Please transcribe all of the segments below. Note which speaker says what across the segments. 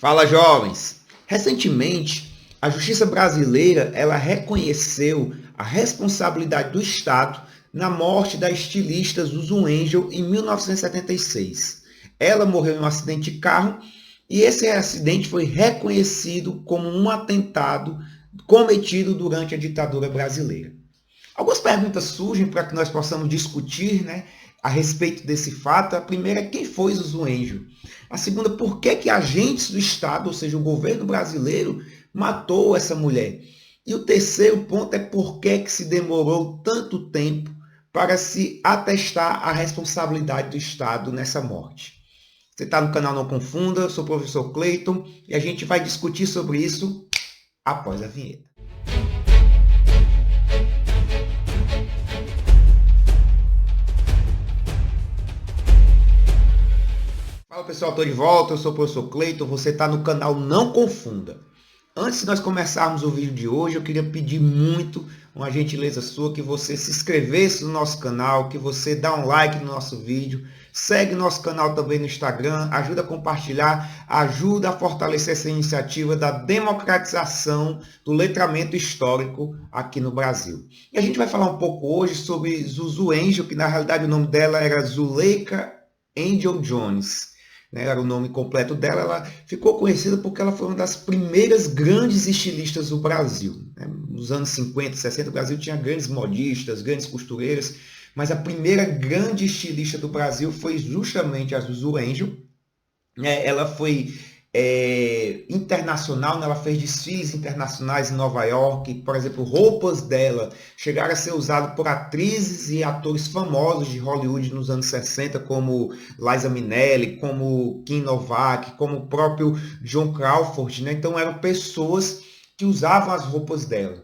Speaker 1: Fala, jovens! Recentemente, a justiça brasileira ela reconheceu a responsabilidade do Estado na morte da estilista Zuzu Angel em 1976. Ela morreu em um acidente de carro e esse acidente foi reconhecido como um atentado cometido durante a ditadura brasileira. Algumas perguntas surgem para que nós possamos discutir, né, a respeito desse fato. A primeira é quem foi Zuzu Angel. A segunda, por que agentes do Estado, ou seja, o governo brasileiro, matou essa mulher. E o terceiro ponto é por que se demorou tanto tempo para se atestar a responsabilidade do Estado nessa morte. Você está no canal Não Confunda, eu sou o professor Cleiton e a gente vai discutir sobre isso após a vinheta. Fala pessoal, estou de volta, eu sou o professor Cleiton, você está no canal Não Confunda. Antes de nós começarmos o vídeo de hoje, eu queria pedir muito, uma gentileza sua, que você se inscrevesse no nosso canal, que você dá um like no nosso vídeo, segue nosso canal também no Instagram, ajuda a compartilhar, ajuda a fortalecer essa iniciativa da democratização do letramento histórico aqui no Brasil. E a gente vai falar um pouco hoje sobre Zuzu Angel, que na realidade o nome dela era Zuleika Angel Jones. Era o nome completo dela. Ela ficou conhecida porque ela foi uma das primeiras grandes estilistas do Brasil. Nos anos 50, 60, o Brasil tinha grandes modistas, grandes costureiras, mas a primeira grande estilista do Brasil foi justamente a Zuzu Angel. Ela foi internacional, né? Ela fez desfiles internacionais em Nova York. Por exemplo, roupas dela chegaram a ser usadas por atrizes e atores famosos de Hollywood nos anos 60, como Liza Minnelli, como Kim Novak, como o próprio John Crawford, né? Então eram pessoas que usavam as roupas dela.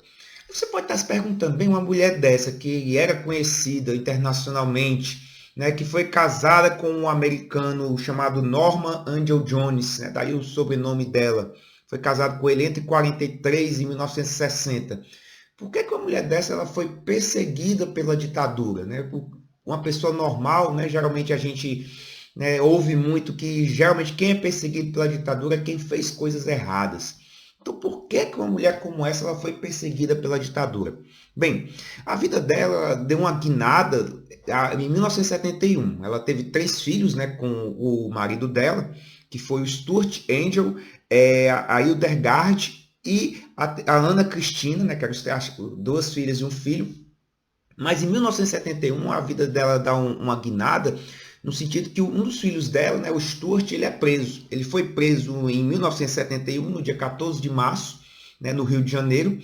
Speaker 1: Você pode estar se perguntando, bem, uma mulher dessa que era conhecida internacionalmente, né, que foi casada com um americano chamado Norman Angel Jones, né, daí o sobrenome dela. Foi casada com ele entre 43 e 1960. Por que uma mulher dessa ela foi perseguida pela ditadura? Né? Uma pessoa normal, né, geralmente a gente, né, ouve muito que geralmente quem é perseguido pela ditadura é quem fez coisas erradas. Então, por que uma mulher como essa ela foi perseguida pela ditadura? Bem, a vida dela deu uma guinada em 1971. Ela teve 3 filhos, né, com o marido dela, que foi o Stuart Angel, a Hildegard e a Ana Cristina, né, que eram 2 filhas e um filho. Mas em 1971 a vida dela dá uma guinada, no sentido que um dos filhos dela, né, o Stuart, ele é preso. Ele foi preso em 1971, no dia 14 de março, né, no Rio de Janeiro,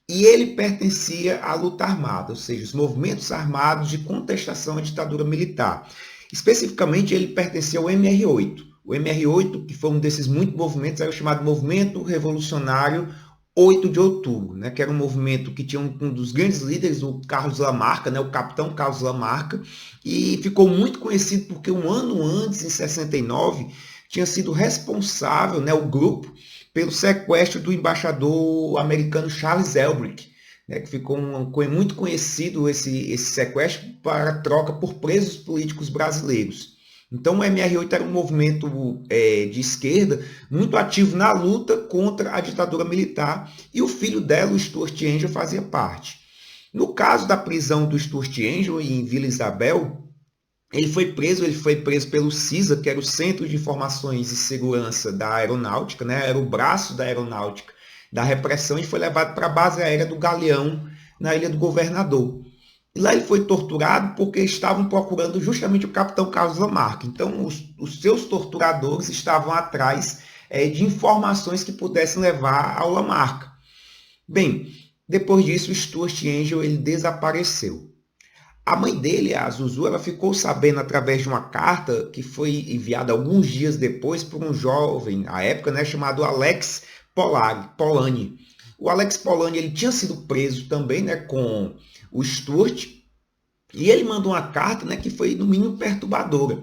Speaker 1: e ele pertencia à luta armada, ou seja, os movimentos armados de contestação à ditadura militar. Especificamente, ele pertencia ao MR8. O MR8, que foi um desses muitos movimentos, era o chamado Movimento Revolucionário 8 de Outubro, né, que era um movimento que tinha um dos grandes líderes, o Carlos Lamarca, né, o capitão Carlos Lamarca, e ficou muito conhecido porque um ano antes, em 69, tinha sido responsável, né, o grupo, pelo sequestro do embaixador americano Charles Elbrick, né, que ficou muito conhecido esse sequestro para troca por presos políticos brasileiros. Então o MR8 era um movimento de esquerda muito ativo na luta contra a ditadura militar e o filho dela, o Stuart Angel, fazia parte. No caso da prisão do Stuart Angel em Vila Isabel, ele foi preso pelo CISA, que era o Centro de Informações e Segurança da Aeronáutica, né? Era o braço da aeronáutica da repressão, e foi levado para a base aérea do Galeão, na Ilha do Governador. E lá ele foi torturado porque estavam procurando justamente o capitão Carlos Lamarca. Então, os seus torturadores estavam atrás de informações que pudessem levar ao Lamarca. Bem, depois disso, o Stuart Angel ele desapareceu. A mãe dele, a Zuzu, ela ficou sabendo através de uma carta que foi enviada alguns dias depois por um jovem, à época, né, chamado Alex Polanyi. O Alex Polanyi ele tinha sido preso também, né, com o Stuart, e ele mandou uma carta, né, que foi no mínimo perturbadora.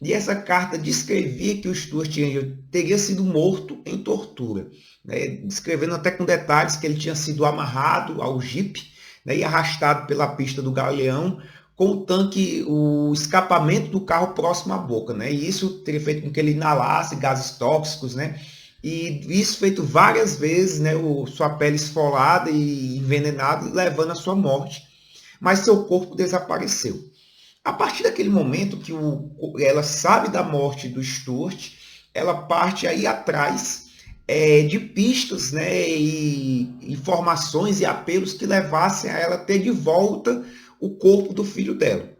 Speaker 1: E essa carta descrevia que o Stuart Angel teria sido morto em tortura, né, descrevendo até com detalhes que ele tinha sido amarrado ao jipe, né, e arrastado pela pista do Galeão com o escapamento do carro próximo à boca, né? E isso teria feito com que ele inalasse gases tóxicos, né? e isso feito várias vezes, né, sua pele esfolada e envenenada, levando à sua morte. Mas seu corpo desapareceu. A partir daquele momento que ela sabe da morte do Stuart, ela parte aí atrás de pistas, né, e informações e apelos que levassem a ela ter de volta o corpo do filho dela.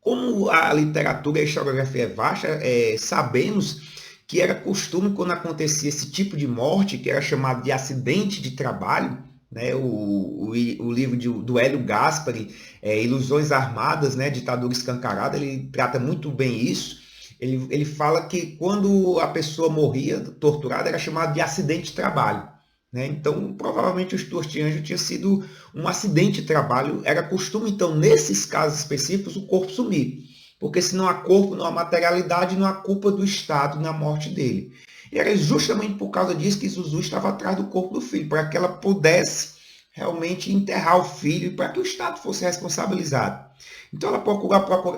Speaker 1: Como a literatura e a historiografia é vasta, sabemos que era costume, quando acontecia esse tipo de morte, que era chamado de acidente de trabalho, né? O livro do Hélio Gaspari, Ilusões Armadas, né? Ditadura Escancarada, ele trata muito bem isso. Ele fala que quando a pessoa morria torturada, era chamado de acidente de trabalho. Né? Então, provavelmente o Stuart Angel tinha sido um acidente de trabalho. Era costume, então, nesses casos específicos, o corpo sumir. Porque se não há corpo, não há materialidade, não há culpa do Estado na morte dele. E era justamente por causa disso que Zuzu estava atrás do corpo do filho, para que ela pudesse realmente enterrar o filho e para que o Estado fosse responsabilizado. Então ela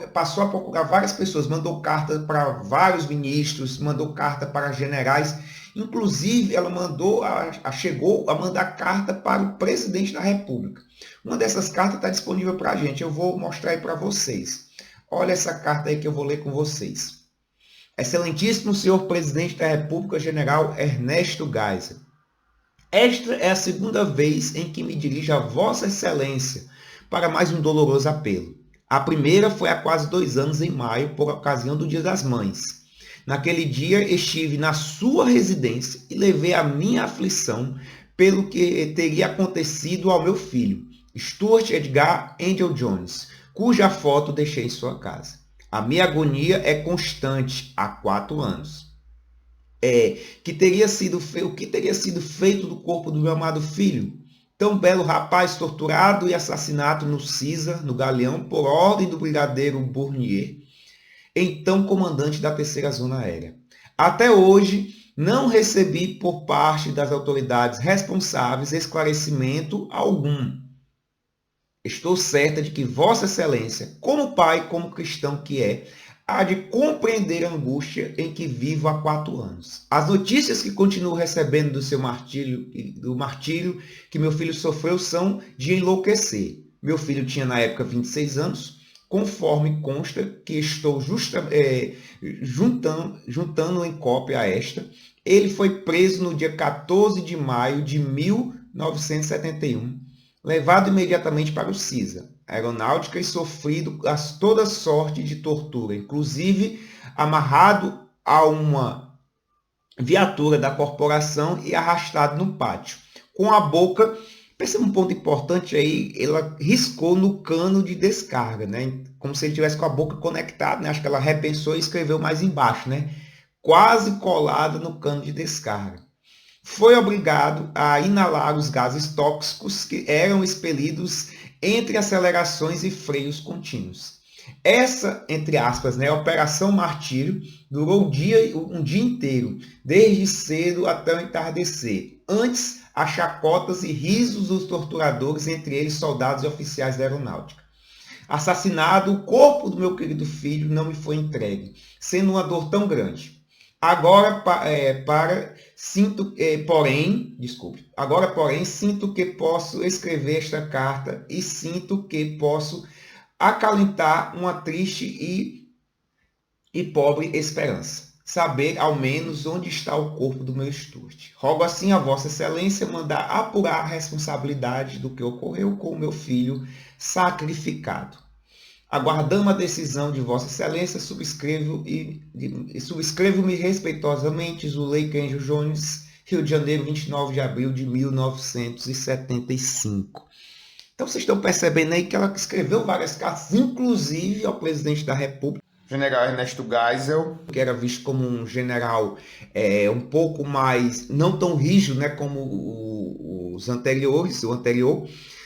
Speaker 1: passou a procurar várias pessoas, mandou carta para vários ministros, mandou carta para generais, inclusive ela chegou a mandar carta para o presidente da República. Uma dessas cartas está disponível para a gente, eu vou mostrar aí para vocês. Olha essa carta aí que eu vou ler com vocês. Excelentíssimo senhor presidente da República, general Ernesto Geisel. Esta é a segunda vez em que me dirijo a Vossa Excelência para mais um doloroso apelo. A primeira foi há quase 2 anos, em maio, por ocasião do Dia das Mães. Naquele dia estive na sua residência e levei a minha aflição pelo que teria acontecido ao meu filho, Stuart Edgar Angel Jones, cuja foto deixei em sua casa. A minha agonia é constante há 4 anos. O que teria sido feito do corpo do meu amado filho? Tão belo rapaz torturado e assassinado no Cisa, no Galeão, por ordem do brigadeiro Bournier, então comandante da 3ª Zona Aérea. Até hoje, não recebi por parte das autoridades responsáveis esclarecimento algum. Estou certa de que Vossa Excelência, como pai, como cristão que é, há de compreender a angústia em que vivo há 4 anos. As notícias que continuo recebendo do seu martírio, do martírio que meu filho sofreu, são de enlouquecer. Meu filho tinha na época 26 anos, conforme consta que estou juntando em cópia a esta. Ele foi preso no dia 14 de maio de 1971, levado imediatamente para o CISA, aeronáutica, e sofrido toda sorte de tortura, inclusive amarrado a uma viatura da corporação e arrastado no pátio. Com a boca, perceba um ponto importante aí, ela riscou no cano de descarga, né? Como se ele tivesse com a boca conectada, né? Acho que ela repensou e escreveu mais embaixo, né? Quase colada no cano de descarga. Foi obrigado a inalar os gases tóxicos que eram expelidos entre acelerações e freios contínuos. Essa, entre aspas, né, Operação Martírio, durou um dia inteiro, desde cedo até o entardecer. Antes, as chacotas e risos dos torturadores, entre eles soldados e oficiais da aeronáutica. Assassinado, o corpo do meu querido filho não me foi entregue, sendo uma dor tão grande. Agora, porém, sinto que posso escrever esta carta e sinto que posso acalentar uma triste e pobre esperança. Saber, ao menos, onde está o corpo do meu Stuart. Rogo assim a Vossa Excelência mandar apurar a responsabilidade do que ocorreu com o meu filho sacrificado. Aguardando a decisão de Vossa Excelência, subscrevo-me respeitosamente, Zuleika Angel Jones, Rio de Janeiro, 29 de abril de 1975. Então vocês estão percebendo aí que ela escreveu várias cartas, inclusive ao presidente da República, general Ernesto Geisel, que era visto como um general um pouco mais, não tão rígido, né, como o anterior.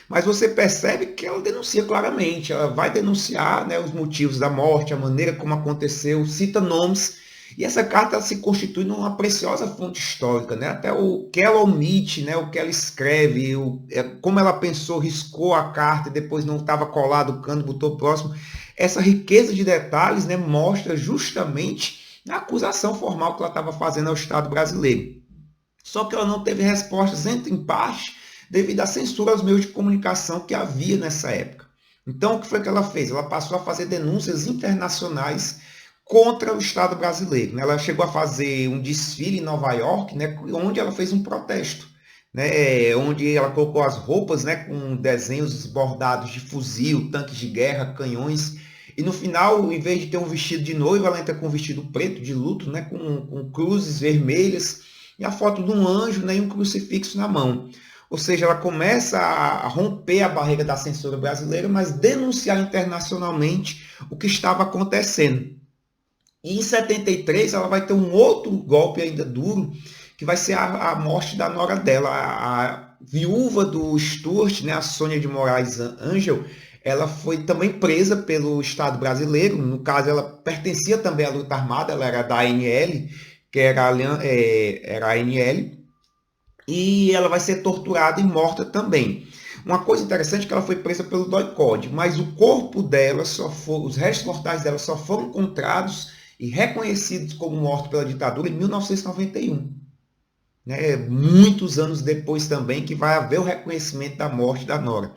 Speaker 1: Mas você percebe que ela denuncia claramente, ela vai denunciar, né, os motivos da morte, a maneira como aconteceu, cita nomes, e essa carta se constitui numa preciosa fonte histórica, né? Até o que ela omite, né, o que ela escreve, como ela pensou, riscou a carta e depois não estava colado o cano, botou próximo. Essa riqueza de detalhes, né, mostra justamente na acusação formal que ela estava fazendo ao Estado brasileiro. Só que ela não teve respostas, em parte, devido à censura aos meios de comunicação que havia nessa época. Então, o que foi que ela fez? Ela passou a fazer denúncias internacionais contra o Estado brasileiro. Ela chegou a fazer um desfile em Nova York, né, onde ela fez um protesto, né, onde ela colocou as roupas, né, com desenhos bordados de fuzil, tanques de guerra, canhões. E no final, em vez de ter um vestido de noiva, ela entra com um vestido preto de luto, né, com cruzes vermelhas e a foto de um anjo, né, e um crucifixo na mão. Ou seja, ela começa a romper a barreira da censura brasileira, mas denunciar internacionalmente o que estava acontecendo. E em 73 ela vai ter um outro golpe ainda duro, que vai ser a morte da nora dela, a viúva do Stuart, né, a Sônia de Moraes Angel. Ela foi também presa pelo Estado brasileiro. No caso, ela pertencia também à luta armada, ela era da ANL, que era a ANL, e ela vai ser torturada e morta também. Uma coisa interessante é que ela foi presa pelo DOI-CODE, mas o corpo dela os restos mortais dela só foram encontrados e reconhecidos como mortos pela ditadura em 1991. Né? Muitos anos depois também que vai haver o reconhecimento da morte da nora.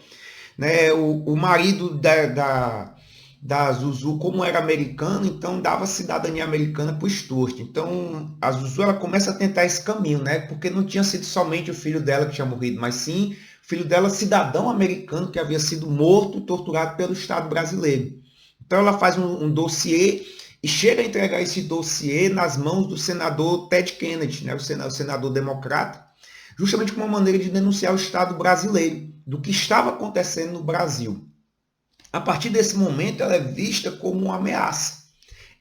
Speaker 1: Né? O marido da Zuzu, como era americano, então dava cidadania americana para o Stuart. Então a Zuzu ela começa a tentar esse caminho, né? Porque não tinha sido somente o filho dela que tinha morrido, mas sim o filho dela, cidadão americano, que havia sido morto, torturado pelo Estado brasileiro. Então ela faz um dossiê e chega a entregar esse dossiê nas mãos do senador Ted Kennedy, né? O senador democrata, justamente como uma maneira de denunciar o Estado brasileiro, do que estava acontecendo no Brasil. A partir desse momento, ela é vista como uma ameaça.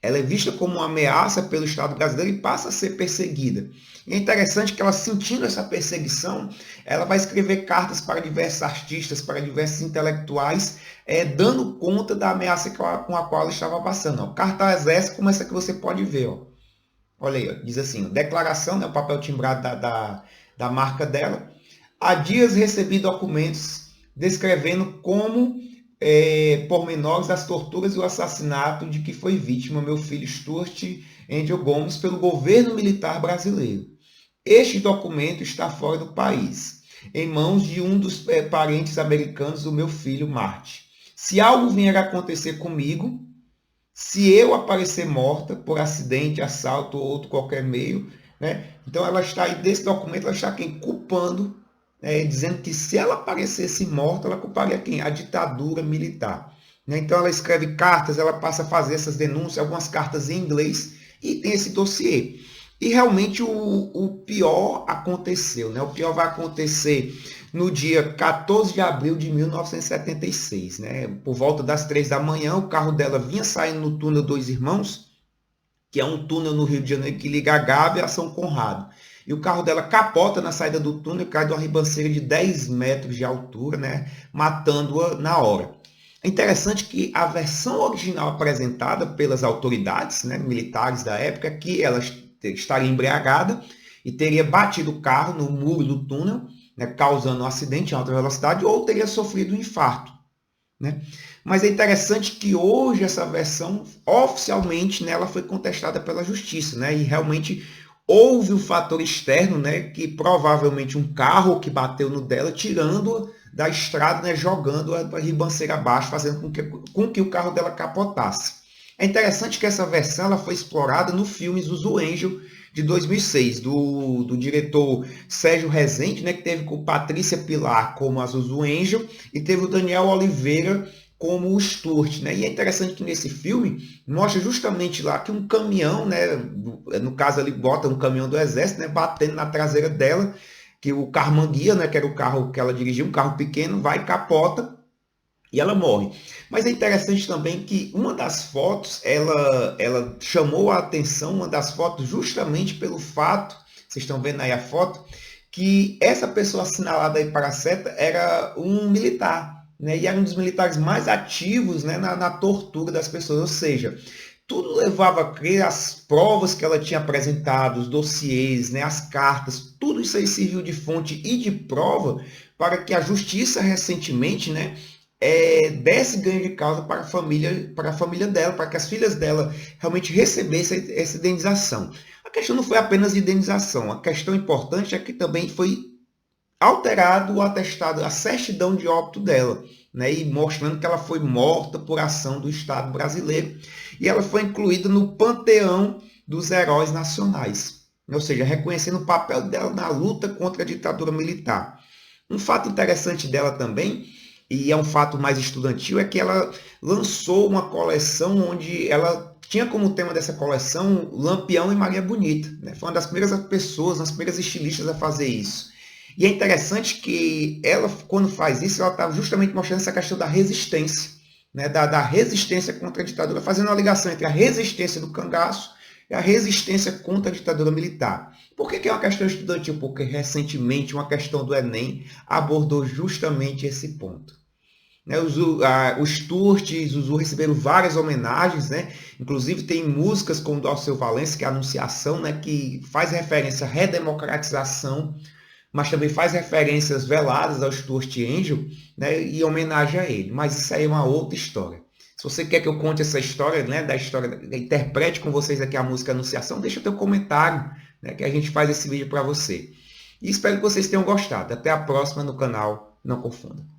Speaker 1: Ela é vista como uma ameaça pelo Estado brasileiro e passa a ser perseguida. E é interessante que ela, sentindo essa perseguição, ela vai escrever cartas para diversos artistas, para diversos intelectuais, dando conta da ameaça com a qual ela estava passando. Ó, cartaz essa como essa que você pode ver. Ó. Olha aí, ó, diz assim, ó, declaração, né, o papel timbrado da marca dela. Há dias recebi documentos descrevendo como pormenores das torturas e o assassinato de que foi vítima meu filho Stuart Angel Gomes pelo governo militar brasileiro. Este documento está fora do país, em mãos de um dos parentes americanos do meu filho Marte. Se algo vier a acontecer comigo, se eu aparecer morta por acidente, assalto ou outro qualquer meio, né? Então ela está aí, desse documento, ela está quem? Culpando, dizendo que se ela aparecesse morta, ela culparia quem? A ditadura militar. Né? Então ela escreve cartas, ela passa a fazer essas denúncias, algumas cartas em inglês, e tem esse dossiê. E realmente o pior aconteceu, né? O pior vai acontecer no dia 14 de abril de 1976, né? Por volta das 3 da manhã, o carro dela vinha saindo no túnel Dois Irmãos, que é um túnel no Rio de Janeiro que liga a Gávea a São Conrado. E o carro dela capota na saída do túnel, cai de uma ribanceira de 10 metros de altura, né? Matando-a na hora. É interessante que a versão original apresentada pelas autoridades, né, militares da época, que ela estaria embriagada e teria batido o carro no muro do túnel, né, causando um acidente em alta velocidade, ou teria sofrido um infarto. Né? Mas é interessante que hoje essa versão, oficialmente, né, ela foi contestada pela justiça, né, e realmente houve um fator externo, né, que provavelmente um carro que bateu no dela, tirando-a da estrada, né, jogando-a para a ribanceira abaixo, fazendo com que o carro dela capotasse. É interessante que essa versão ela foi explorada no filme Zuzu Angel, de 2006, do diretor Sérgio Rezende, né, que teve com Patrícia Pilar como a Zuzu Angel, e teve o Daniel Oliveira como o Stuart. Né? E é interessante que nesse filme mostra justamente lá que um caminhão, né, no caso ali bota um caminhão do exército, né, batendo na traseira dela, que o carro manguia, né, que era o carro que ela dirigia, um carro pequeno, vai, capota, e ela morre. Mas é interessante também que uma das fotos, ela chamou a atenção, uma das fotos, justamente pelo fato, vocês estão vendo aí a foto, que essa pessoa assinalada aí para a seta era um militar, né? E era um dos militares mais ativos, né, na tortura das pessoas. Ou seja, tudo levava a crer as provas que ela tinha apresentado, os dossiês, né, as cartas, tudo isso aí serviu de fonte e de prova para que a justiça recentemente, né, desse ganho de causa para a família dela, para que as filhas dela realmente recebessem essa indenização. A questão não foi apenas de indenização, a questão importante é que também foi alterado o atestado, a certidão de óbito dela, né, e mostrando que ela foi morta por ação do Estado brasileiro, e ela foi incluída no panteão dos heróis nacionais, ou seja, reconhecendo o papel dela na luta contra a ditadura militar. Um fato interessante dela também, e é um fato mais estudantil, é que ela lançou uma coleção onde ela tinha como tema dessa coleção Lampião e Maria Bonita, né? Foi uma das primeiras pessoas, das primeiras estilistas a fazer isso. E é interessante que ela, quando faz isso, ela está justamente mostrando essa questão da resistência, né? da resistência contra a ditadura, fazendo uma ligação entre a resistência do cangaço e a resistência contra a ditadura militar. Por que é uma questão estudantil? Porque recentemente uma questão do Enem abordou justamente esse ponto. Né, os Turtes, os Zuzu receberam várias homenagens, né? Inclusive tem músicas como do Alceu Valença, que é a Anunciação, né? Que faz referência à redemocratização, mas também faz referências veladas ao Stuart Angel, né? E homenagem a ele. Mas isso aí é uma outra história. Se você quer que eu conte essa história, né? Da história, interprete com vocês aqui a música Anunciação, deixa teu comentário, né? Que a gente faz esse vídeo para você. E espero que vocês tenham gostado. Até a próxima no canal Não Confunda.